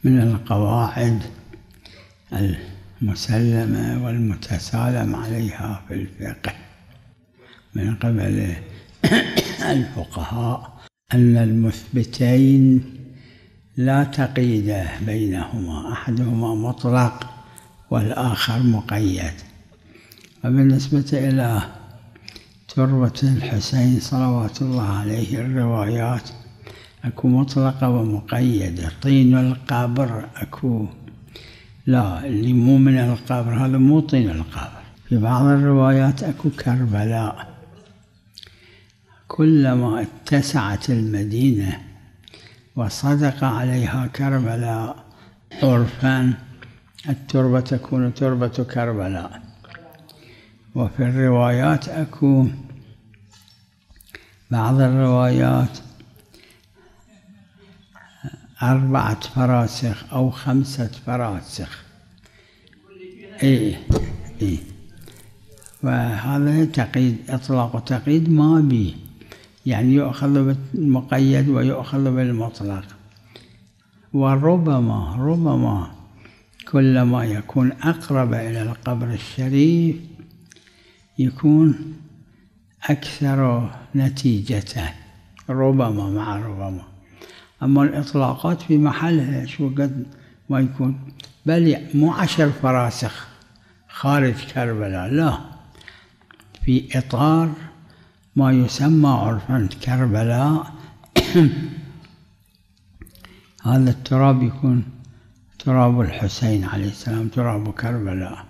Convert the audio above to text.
من القواعد المسلمة والمتسالم عليها في الفقه من قبل الفقهاء أن المثبتين لا تقييد بينهما، أحدهما مطلق والآخر مقيد. وبالنسبة إلى تربة الحسين صلوات الله عليه الروايات أكو مطلقة ومقيدة. طين القبر أكو، لا، اللي مو من القبر هذا مو طين القبر. في بعض الروايات أكو كربلاء. كلما اتسعت المدينة وصدق عليها كربلاء عرفا التربة تكون تربة كربلاء. وفي الروايات أكو بعض الروايات 4 فراسخ أو 5 فراسخ. وهذا تقييد، إطلاق وتقييد ما به، يعني يؤخذ بالمقيد ويؤخذ بالمطلق. وربما كلما يكون أقرب إلى القبر الشريف يكون أكثر نتيجة، ربما مع ربما. أما الإطلاقات في محلها شو قد ما يكون، بل مو 10 فراسخ خارج كربلاء، لا، في إطار ما يسمى عرفا كربلاء. هذا التراب يكون تراب الحسين عليه السلام، تراب كربلاء.